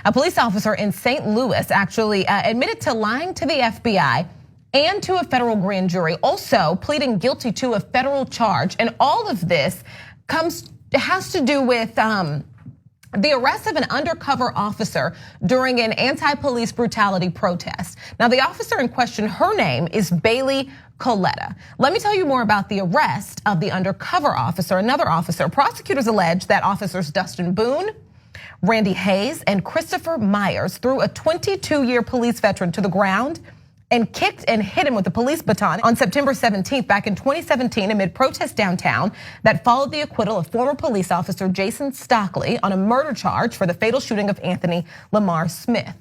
A police officer in St. Louis actually admitted to lying to the FBI and to a federal grand jury, also pleading guilty to a federal charge. And all of this has to do with the arrest of an undercover officer during an anti-police brutality protest. Now, the officer in question, her name is Bailey Coletta. Let me tell you more about the arrest of the undercover officer, another officer. Prosecutors allege that officers Dustin Boone, Randy Hayes, and Christopher Myers threw a 22-year police veteran to the ground and kicked and hit him with a police baton on September 17th back in 2017 amid protests downtown that followed the acquittal of former police officer Jason Stockley on a murder charge for the fatal shooting of Anthony Lamar Smith.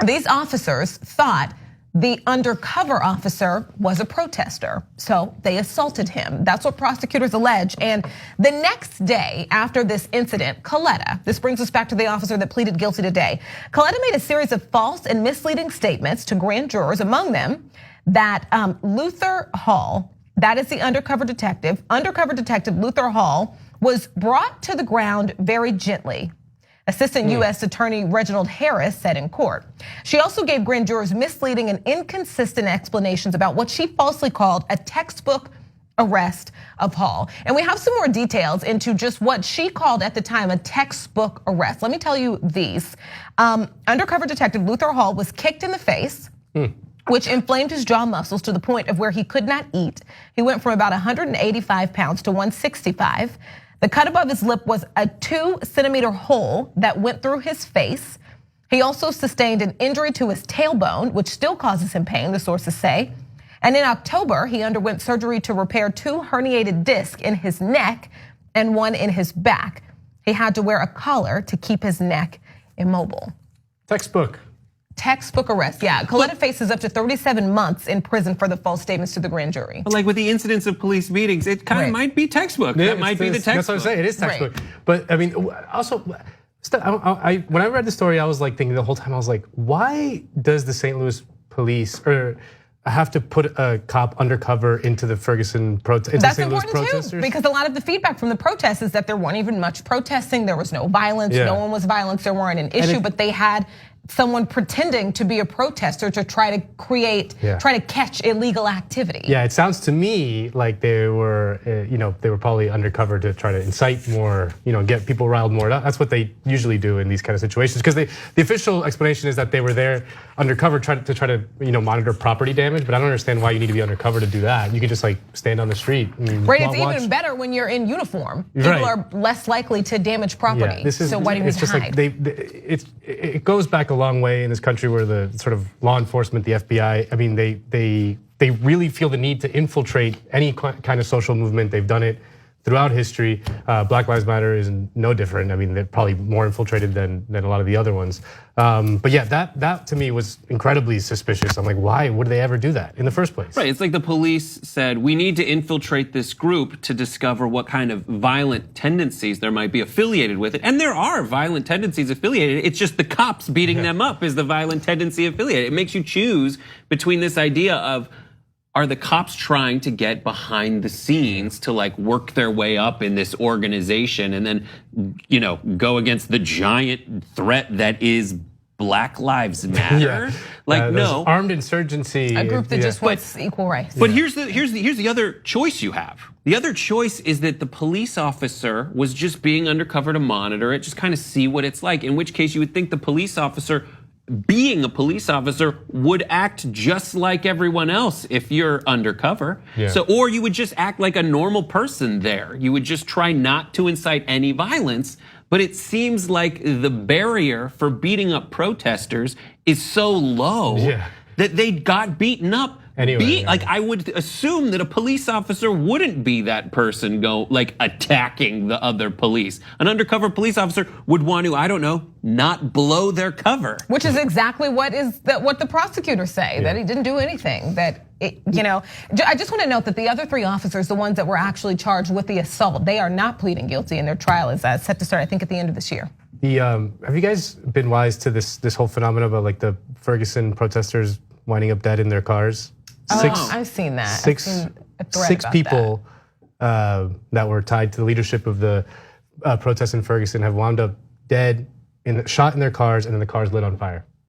These officers thought the undercover officer was a protester, so they assaulted him. That's what prosecutors allege. And the next day after this incident, Coletta, this brings us back to the officer that pleaded guilty today. Coletta made a series of false and misleading statements to grand jurors, among them that Luther Hall, that is the undercover detective Luther Hall, was brought to the ground very gently. Assistant US Attorney Reginald Harris said in court. She also gave grand jurors misleading and inconsistent explanations about what she falsely called a textbook arrest of Hall. And we have some more details into just what she called at the time a textbook arrest. Let me tell you these. Undercover detective Luther Hall was kicked in the face, which inflamed his jaw muscles to the point of where he could not eat. He went from about 185 pounds to 165. The cut above his lip was a 2-centimeter hole that went through his face. He also sustained an injury to his tailbone, which still causes him pain, the sources say. And in October, he underwent surgery to repair 2 herniated discs in his neck and 1 in his back. He had to wear a collar to keep his neck immobile. Textbook arrest, yeah. Coletta faces up to 37 months in prison for the false statements to the grand jury. But like with the incidents of police meetings, it kind of might be textbook. Yeah, that might be the textbook. That's what I'm saying, it is textbook. But I mean, also, when I read the story, I was like thinking the whole time, I was like, why does the St. Louis police have to put a cop undercover into the Ferguson protest? That's important too, because a lot of the feedback from the protests is that there weren't even much protesting. There was no violence, no one was violent, there weren't an issue, but they had someone pretending to be a protester to try to try to catch illegal activity. Yeah, it sounds to me like they were probably undercover to try to incite more, get people riled more. That's what they usually do in these kind of situations. Because the official explanation is that they were there undercover to try to monitor property damage. But I don't understand why you need to be undercover to do that. You could just like stand on the street. Right, it's even better when you're in uniform. People are less likely to damage property. Yeah, so why do you need to hide? Like it goes back a long way in this country where the sort of law enforcement, the FBI, I mean, they really feel the need to infiltrate any kind of social movement. They've done it throughout history. Black Lives Matter is no different. I mean, they're probably more infiltrated than a lot of the other ones. But yeah, that to me was incredibly suspicious. I'm like, why would they ever do that in the first place? Right, it's like the police said, we need to infiltrate this group to discover what kind of violent tendencies there might be affiliated with it. And there are violent tendencies affiliated. It's just the cops beating them up is the violent tendency affiliated. It makes you choose between this idea of, are the cops trying to get behind the scenes to like work their way up in this organization and then, go against the giant threat that is Black Lives Matter? No. Armed insurgency. A group that just wants equal rights. But here's the other choice you have. The other choice is that the police officer was just being undercover to monitor it, just kind of see what it's like. In which case you would think the police officer, being a police officer, would act just like everyone else if you're undercover. So, or you would just act like a normal person there. You would just try not to incite any violence. But it seems like the barrier for beating up protesters is so low that they got beaten up. Anyway, like I would assume that a police officer wouldn't be that person attacking the other police. An undercover police officer would want to, I don't know, not blow their cover. Which is exactly what the prosecutors say, that he didn't do anything. I just want to note that the other 3 officers, the ones that were actually charged with the assault, they are not pleading guilty, and their trial is set to start, I think, at the end of this year. Have you guys been wise to this whole phenomenon about like the Ferguson protesters winding up dead in their cars? I've seen that. Six people that were tied to the leadership of the protests in Ferguson have wound up dead shot in their cars, and then the cars lit on fire.